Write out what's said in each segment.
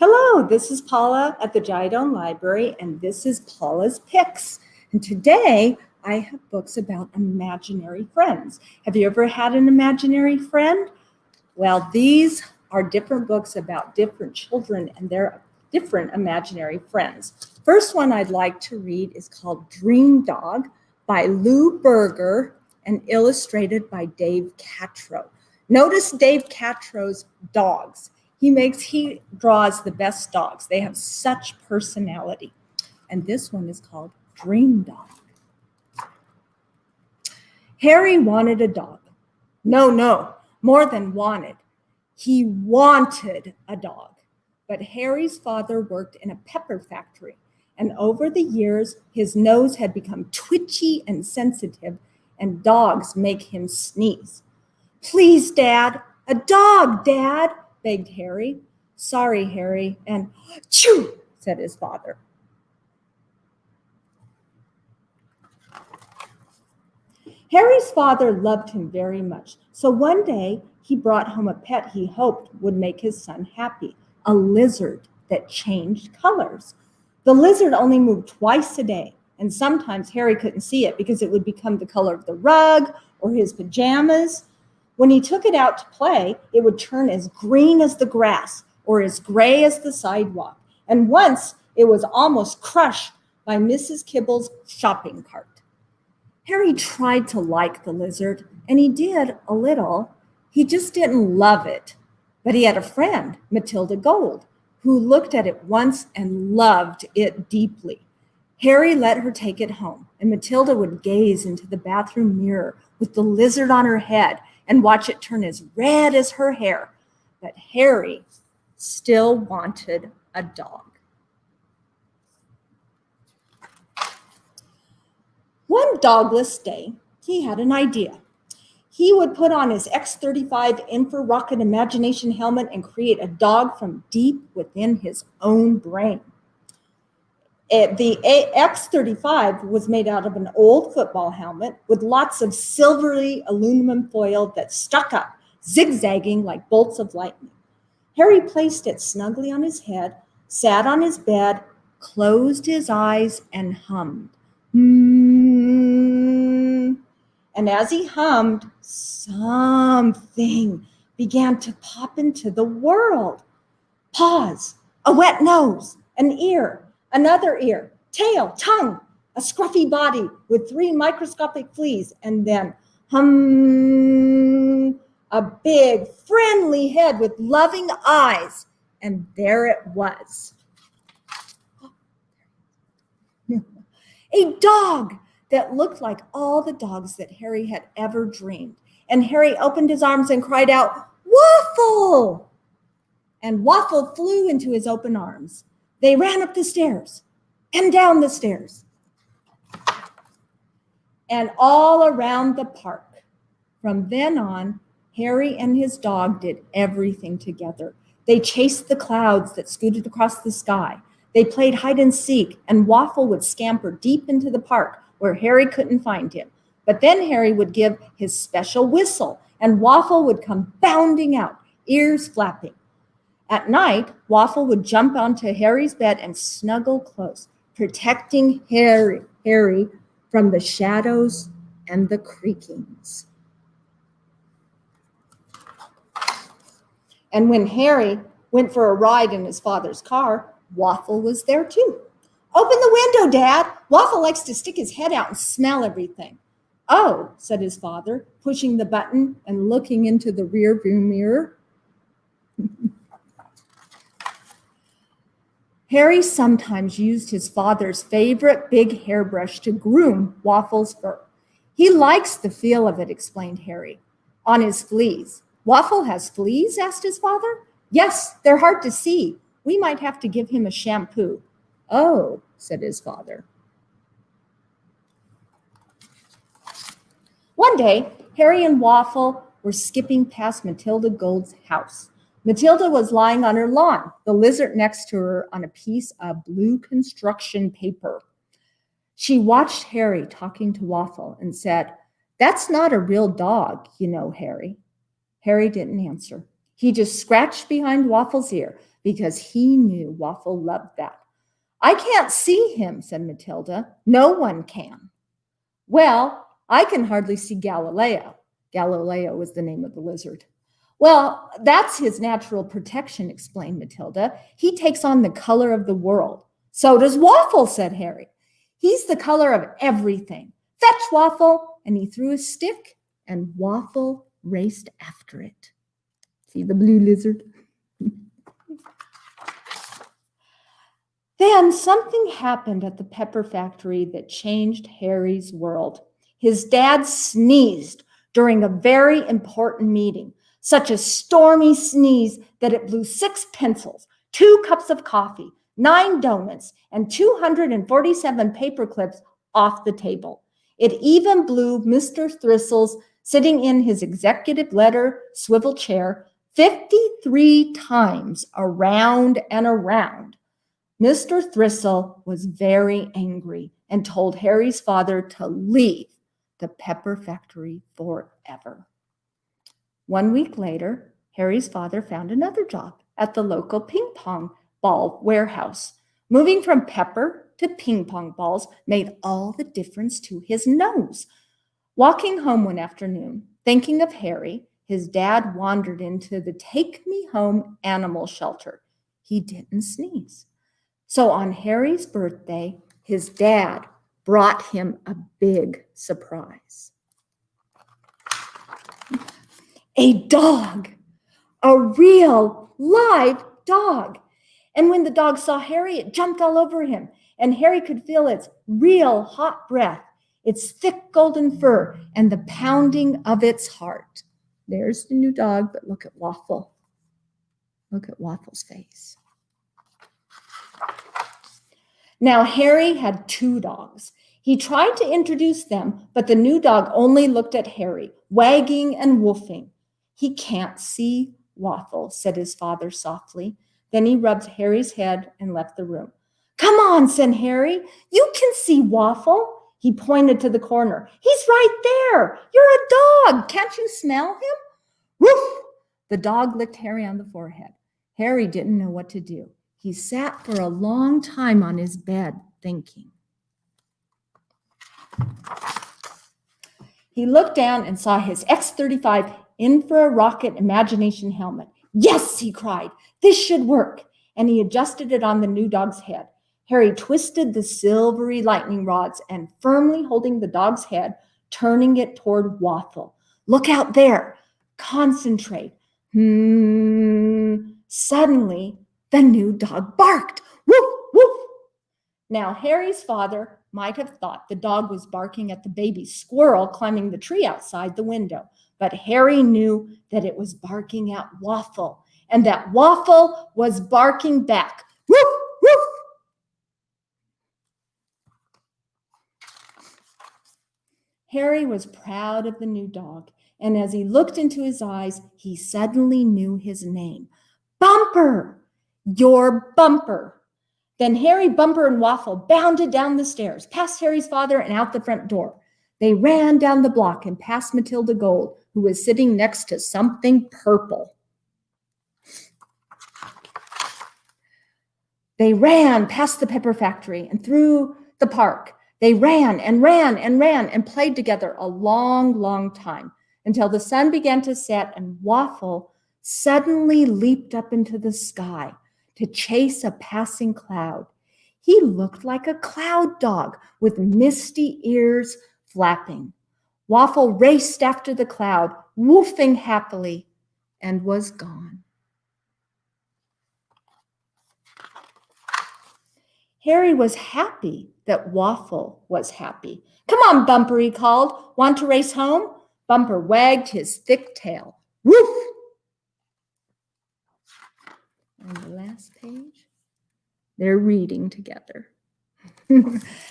Hello, this is Paula at the Giodone Library, and this is Paula's Picks. And today I have books about imaginary friends. Have you ever had an imaginary friend? Well, these are different books about different children and their different imaginary friends. First one I'd like to read is called Dream Dog by Lou Berger and illustrated by Dave Catrow. Notice Dave Catrow's dogs. He draws the best dogs. They have such personality. And this one is called Dream Dog. Harry wanted a dog. No, more than wanted. He wanted a dog. But Harry's father worked in a pepper factory, and over the years, his nose had become twitchy and sensitive, and dogs make him sneeze. Please, Dad, a dog, Dad, begged Harry. Sorry, Harry, and "Choo!" said his father. Harry's father loved him very much, so one day he brought home a pet he hoped would make his son happy, a lizard that changed colors. The lizard only moved twice a day, and sometimes Harry couldn't see it because it would become the color of the rug or his pajamas. When he took it out to play, it would turn as green as the grass or as gray as the sidewalk. And once it was almost crushed by Mrs. Kibble's shopping cart. Harry tried to like the lizard, and he did a little. He just didn't love it. But he had a friend, Matilda Gold, who looked at it once and loved it deeply. Harry let her take it home, and Matilda would gaze into the bathroom mirror with the lizard on her head and watch it turn as red as her hair. But Harry still wanted a dog. One dogless day, he had an idea. He would put on his X-35 infrarocket imagination helmet and create a dog from deep within his own brain. The X-35 was made out of an old football helmet with lots of silvery aluminum foil that stuck up, zigzagging like bolts of lightning. Harry placed it snugly on his head, sat on his bed, closed his eyes, and hummed. And as he hummed, something began to pop into the world. Paws, a wet nose, an ear, another ear, tail, tongue, a scruffy body with 3 microscopic fleas, and then a big, friendly head with loving eyes. And there it was. A dog that looked like all the dogs that Harry had ever dreamed. And Harry opened his arms and cried out, "Waffle!" And Waffle flew into his open arms. They ran up the stairs and down the stairs and all around the park. From then on, Harry and his dog did everything together. They chased the clouds that scooted across the sky. They played hide and seek, and Waffle would scamper deep into the park where Harry couldn't find him. But then Harry would give his special whistle, and Waffle would come bounding out, ears flapping. At night, Waffle would jump onto Harry's bed and snuggle close, protecting Harry from the shadows and the creakings. And when Harry went for a ride in his father's car, Waffle was there too. "Open the window, Dad. Waffle likes to stick his head out and smell everything." "Oh," said his father, pushing the button and looking into the rearview mirror. Harry sometimes used his father's favorite big hairbrush to groom Waffle's fur. "He likes the feel of it," explained Harry, "on his fleas." "Waffle has fleas?" asked his father. "Yes, they're hard to see. We might have to give him a shampoo." "Oh," said his father. One day, Harry and Waffle were skipping past Matilda Gold's house. Matilda was lying on her lawn, the lizard next to her on a piece of blue construction paper. She watched Harry talking to Waffle and said, "That's not a real dog, you know, Harry." Harry didn't answer. He just scratched behind Waffle's ear. because he knew Waffle loved that. "I can't see him," said Matilda. "No one can." "Well, I can hardly see Galileo." Galileo was the name of the lizard. "Well, that's his natural protection," explained Matilda. "He takes on the color of the world." "So does Waffle," said Harry. "He's the color of everything. Fetch, Waffle." And he threw a stick, and Waffle raced after it. See the blue lizard? Then something happened at the pepper factory that changed Harry's world. His dad sneezed during a very important meeting, such a stormy sneeze that it blew 6 pencils, 2 cups of coffee, 9 donuts, and 247 paper clips off the table. It even blew Mr. Thistle's sitting in his executive letter swivel chair 53 times around and around. Mr. Thistle was very angry and told Harry's father to leave the pepper factory forever. 1 week later, Harry's father found another job at the local ping pong ball warehouse. Moving from pepper to ping pong balls made all the difference to his nose. Walking home one afternoon, thinking of Harry, his dad wandered into the Take Me Home animal shelter. He didn't sneeze. So on Harry's birthday, his dad brought him a big surprise. A dog, a real live dog. And when the dog saw Harry, it jumped all over him, and Harry could feel its real hot breath, its thick golden fur, and the pounding of its heart. There's the new dog, but look at Waffle. Look at Waffle's face. Now, Harry had 2 dogs. He tried to introduce them, but the new dog only looked at Harry, wagging and woofing. "He can't see Waffle," said his father softly. Then he rubbed Harry's head and left the room. "Come on," said Harry. "You can see Waffle." He pointed to the corner. "He's right there. You're a dog. Can't you smell him?" Woof! The dog licked Harry on the forehead. Harry didn't know what to do. He sat for a long time on his bed, thinking. He looked down and saw his X-35 infrarocket imagination helmet. "Yes," he cried, "this should work." And he adjusted it on the new dog's head. Harry twisted the silvery lightning rods and, firmly holding the dog's head, turning it toward Waffle. "Look out there. Concentrate." Suddenly, the new dog barked. "Woof, woof." Now, Harry's father might have thought the dog was barking at the baby squirrel climbing the tree outside the window, but Harry knew that it was barking at Waffle, and that Waffle was barking back. Woof, woof. Harry was proud of the new dog, and as he looked into his eyes, he suddenly knew his name. "Bumper! Your Bumper!" Then Harry, Bumper, and Waffle bounded down the stairs, past Harry's father and out the front door. They ran down the block and past Matilda Gold, who was sitting next to something purple. They ran past the pepper factory and through the park. They ran and ran and ran and played together a long, long time until the sun began to set and Waffle suddenly leaped up into the sky to chase a passing cloud. He looked like a cloud dog with misty ears flapping. Waffle raced after the cloud, woofing happily, and was gone. Harry was happy that Waffle was happy. "Come on, Bumper," he called. "Want to race home?" Bumper wagged his thick tail. Woof! On the last page, they're reading together.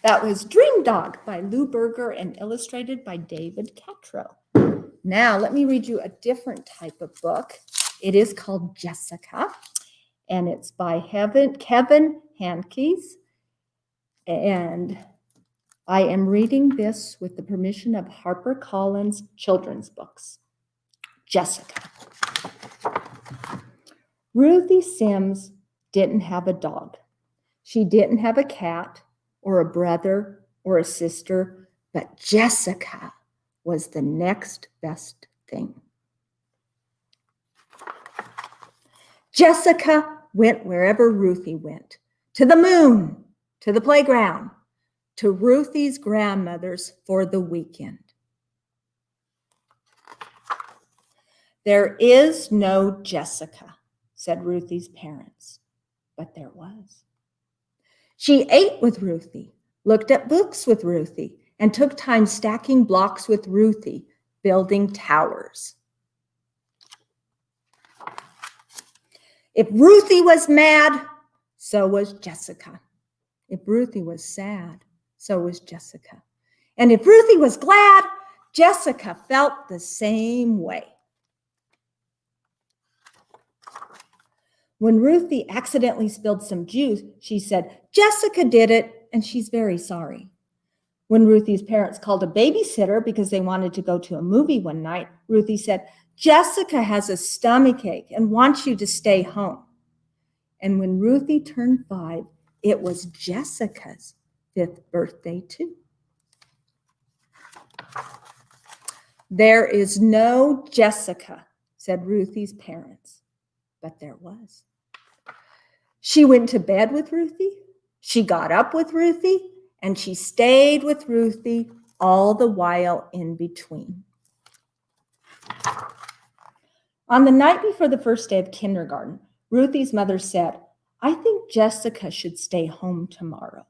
That was Dream Dog by Lou Berger and illustrated by David Catrow. Now, let me read you a different type of book. It is called Jessica, and it's by Kevin Hankes. And I am reading this with the permission of HarperCollins Children's Books. Jessica. Ruthie Sims didn't have a dog. She didn't have a cat or a brother or a sister, but Jessica was the next best thing. Jessica went wherever Ruthie went, to the moon, to the playground, to Ruthie's grandmother's for the weekend. There is no Jessica, said Ruthie's parents, but there was. She ate with Ruthie, looked at books with Ruthie, and took time stacking blocks with Ruthie, building towers. If Ruthie was mad, so was Jessica. If Ruthie was sad, so was Jessica. And if Ruthie was glad, Jessica felt the same way. When Ruthie accidentally spilled some juice, she said, Jessica did it, and she's very sorry. When Ruthie's parents called a babysitter because they wanted to go to a movie one night, Ruthie said, Jessica has a stomachache and wants you to stay home. And when Ruthie turned 5, it was Jessica's 5th birthday too. There is no Jessica, said Ruthie's parents, but there was. She went to bed with Ruthie, she got up with Ruthie, and she stayed with Ruthie all the while in between. On the night before the first day of kindergarten, Ruthie's mother said, I think Jessica should stay home tomorrow.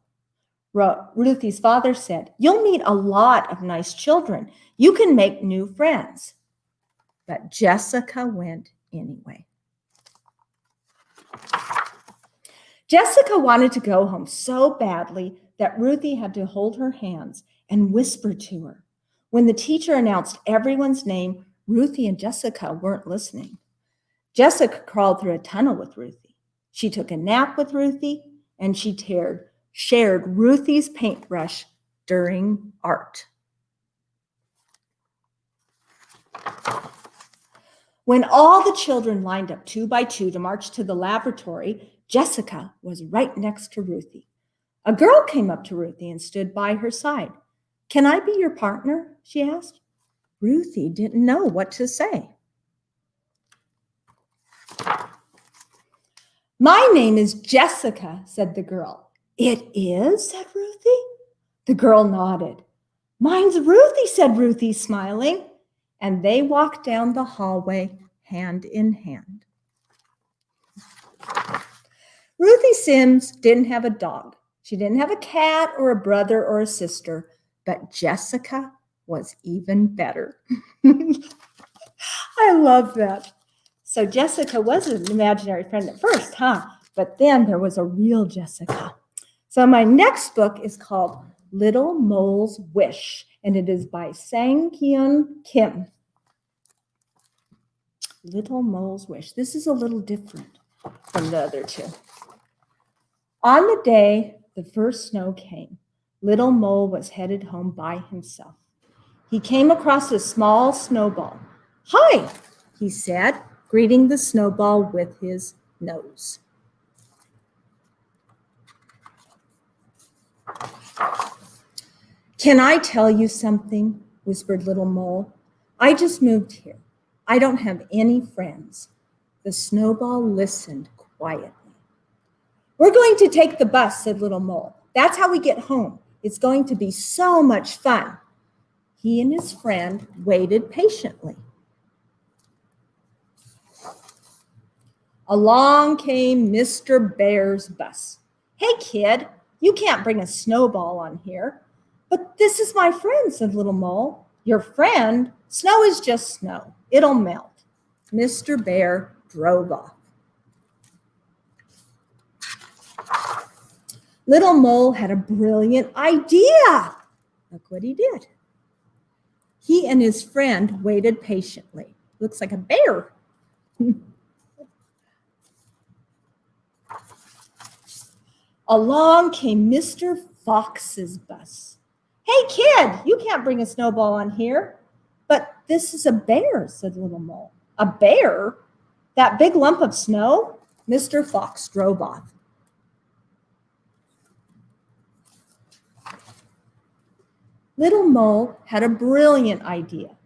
Ruthie's father said, you'll meet a lot of nice children. You can make new friends. But Jessica went anyway. Jessica wanted to go home so badly that Ruthie had to hold her hands and whisper to her. When the teacher announced everyone's name, Ruthie and Jessica weren't listening. Jessica crawled through a tunnel with Ruthie. She took a nap with Ruthie, and she shared Ruthie's paintbrush during art. When all the children lined up 2 by 2 to march to the lavatory, Jessica was right next to Ruthie. A girl came up to Ruthie and stood by her side. Can I be your partner? She asked. Ruthie didn't know what to say. My name is Jessica, said the girl. It is, said Ruthie. The girl nodded. Mine's Ruthie, said Ruthie, smiling. And they walked down the hallway hand in hand. Ruthie Sims didn't have a dog. She didn't have a cat or a brother or a sister, but Jessica was even better. I love that. So Jessica was an imaginary friend at first, huh? But then there was a real Jessica. So my next book is called Little Mole's Wish, and it is by Sang-Hyun Kim. Little Mole's Wish. This is a little different from the other two. On the day the first snow came, Little Mole was headed home by himself. He came across a small snowball. Hi, he said, greeting the snowball with his nose. Can I tell you something? Whispered Little Mole. I just moved here. I don't have any friends. The snowball listened quietly. We're going to take the bus, said Little Mole. That's how we get home. It's going to be so much fun. He and his friend waited patiently. Along came Mr. Bear's bus. Hey, kid, you can't bring a snowball on here. But this is my friend, said Little Mole. Your friend? Snow is just snow. It'll melt. Mr. Bear drove off. Little Mole had a brilliant idea. Look what he did. He and his friend waited patiently. Looks like a bear. Along came Mr. Fox's bus. Hey, kid, you can't bring a snowball on here. But this is a bear, said Little Mole. A bear? That big lump of snow? Mr. Fox drove off. Little Mole had a brilliant idea.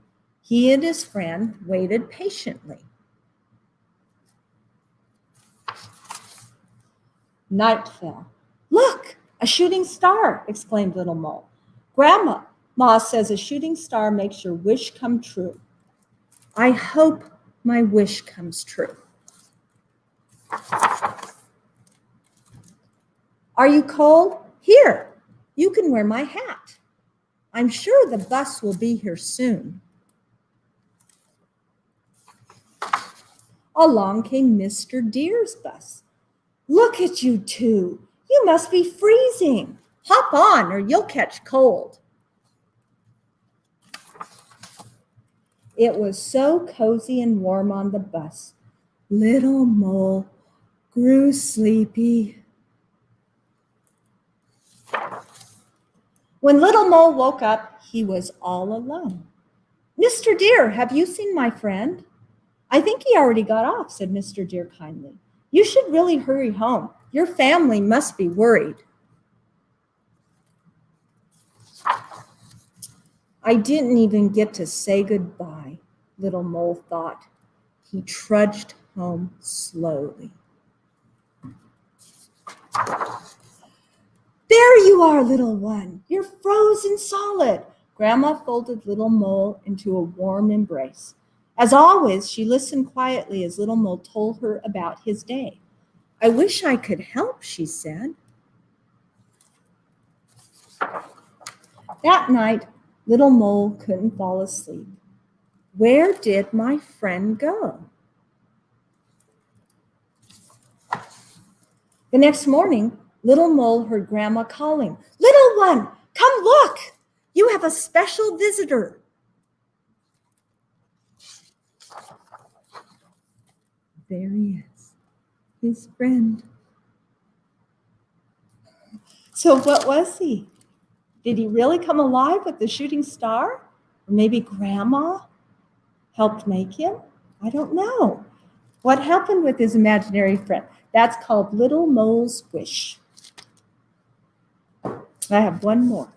He and his friend waited patiently. Night fell. "Look, a shooting star!" exclaimed Little Mole. "Grandma says a shooting star makes your wish come true. I hope my wish comes true." "Are you cold? Here, you can wear my hat. I'm sure the bus will be here soon." Along came Mr. Deer's bus. "Look at you two. You must be freezing. Hop on or you'll catch cold." It was so cozy and warm on the bus. Little Mole grew sleepy. When Little Mole woke up, he was all alone. "Mr. Deer, have you seen my friend?" "I think he already got off," said Mr. Deer kindly. "You should really hurry home. Your family must be worried." "I didn't even get to say goodbye," Little Mole thought. He trudged home slowly. "There you are, little one. You're frozen solid." Grandma folded Little Mole into a warm embrace. As always, she listened quietly as Little Mole told her about his day. "I wish I could help," she said. That night, Little Mole couldn't fall asleep. Where did my friend go? The next morning, Little Mole heard Grandma calling, "Little one, come look! You have a special visitor." There he is, his friend. So what was he? Did he really come alive with the shooting star? Or maybe Grandma helped make him? I don't know. What happened with his imaginary friend? That's called Little Mole's Wish. I have one more.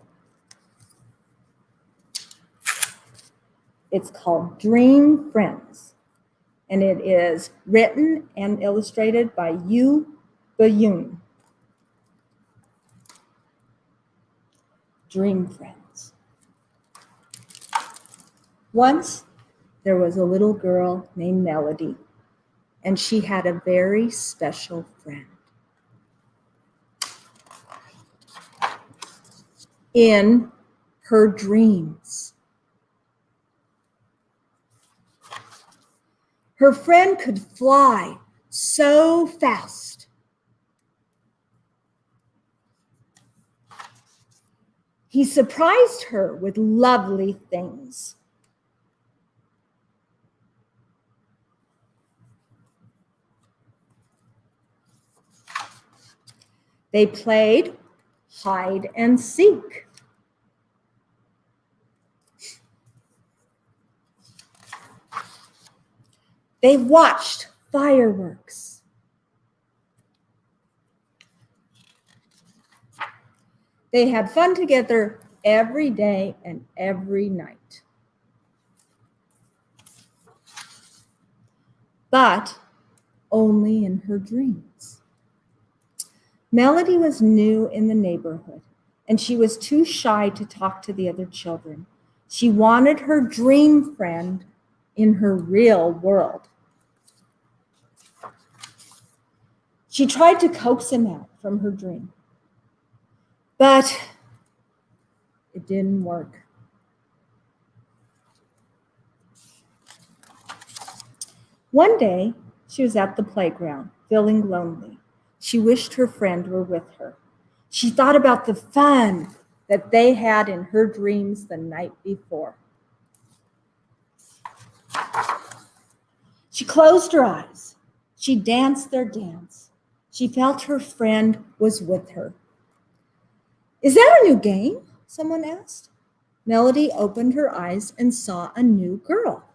It's called Dream Friends, and it is written and illustrated by Giodone. Dream Friends. Once there was a little girl named Melody, and she had a very special friend. In her dreams, her friend could fly so fast. He surprised her with lovely things. They played hide and seek. They watched fireworks. They had fun together every day and every night. But only in her dreams. Melody was new in the neighborhood, and she was too shy to talk to the other children. She wanted her dream friend in her real world. She tried to coax him out from her dream, but it didn't work. One day, she was at the playground, feeling lonely. She wished her friend were with her. She thought about the fun that they had in her dreams the night before. She closed her eyes. She danced their dance. She felt her friend was with her. "Is that a new game?" someone asked. Melody opened her eyes and saw a new girl.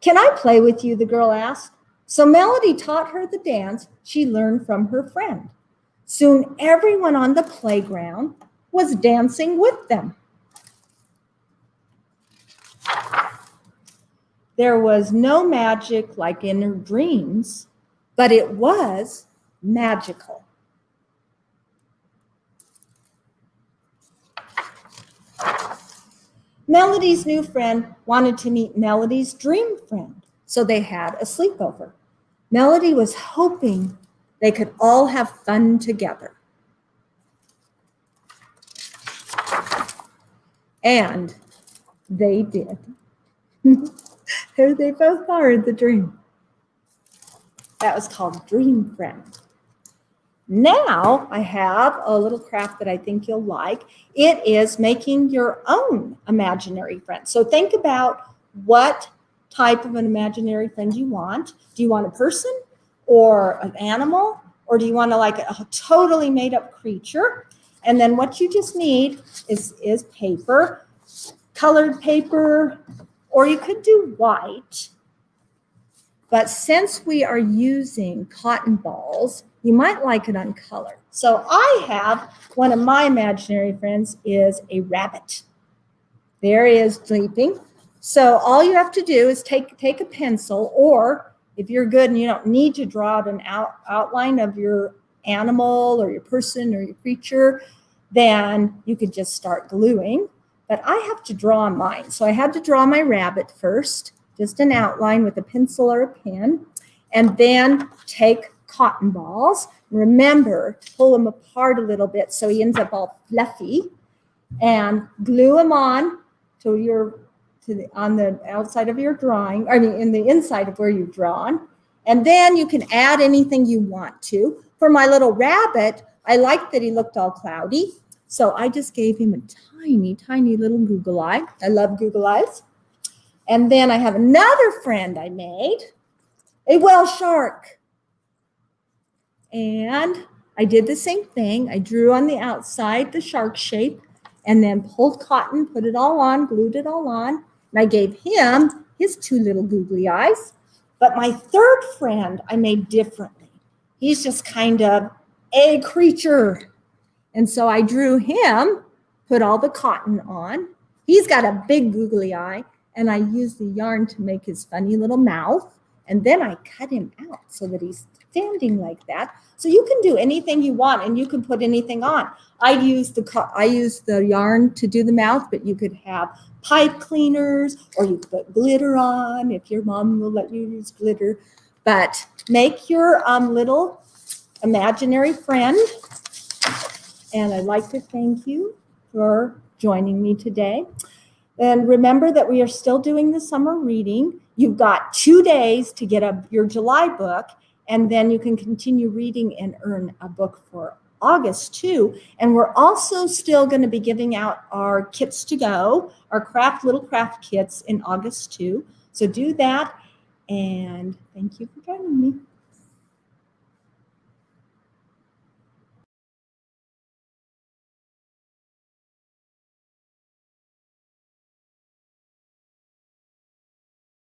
"Can I play with you?" the girl asked. So Melody taught her the dance she learned from her friend. Soon everyone on the playground was dancing with them. There was no magic like in her dreams, but it was magical. Melody's new friend wanted to meet Melody's dream friend, so they had a sleepover. Melody was hoping they could all have fun together. And they did. There they both are in the dream. That was called Dream Friend. Now I have a little craft that I think you'll like. It is making your own imaginary friend. So think about what type of an imaginary friend you want. Do you want a person or an animal? Or do you want a totally made up creature? And then what you just need is paper, colored paper, or you could do white. But since we are using cotton balls, you might like it on color. So I have one of my imaginary friends is a rabbit. There he is sleeping. So all you have to do is take a pencil, or if you're good and you don't need to draw out an outline of your animal or your person or your creature, then you could just start gluing. But I have to draw mine. So I had to draw my rabbit first, just an outline with a pencil or a pen, and then take cotton balls. Remember to pull them apart a little bit so he ends up all fluffy, and glue them on on the outside of your drawing, in the inside of where you've drawn. And then you can add anything you want to. For my little rabbit, I liked that he looked all cloudy, so I just gave him a tiny, tiny little Google eye. I love Google eyes. And then I have another friend I made, a whale shark. And I did the same thing. I drew on the outside the shark shape and then pulled cotton, put it all on, glued it all on. And I gave him his two little googly eyes. But my third friend I made differently. He's just kind of a creature. And so I drew him, put all the cotton on. He's got a big googly eye, and I used the yarn to make his funny little mouth. And then I cut him out so that he's standing like that. So you can do anything you want, and you can put anything on. I used the yarn to do the mouth, but you could have pipe cleaners, or you could put glitter on if your mom will let you use glitter. But make your little imaginary friend. And I'd like to thank you for joining me today. And remember that we are still doing the summer reading. You've got 2 days to get your July book, and then you can continue reading and earn a book for August too. And we're also still going to be giving out our kits to go, our little craft kits in August too. So do that, and thank you for joining me.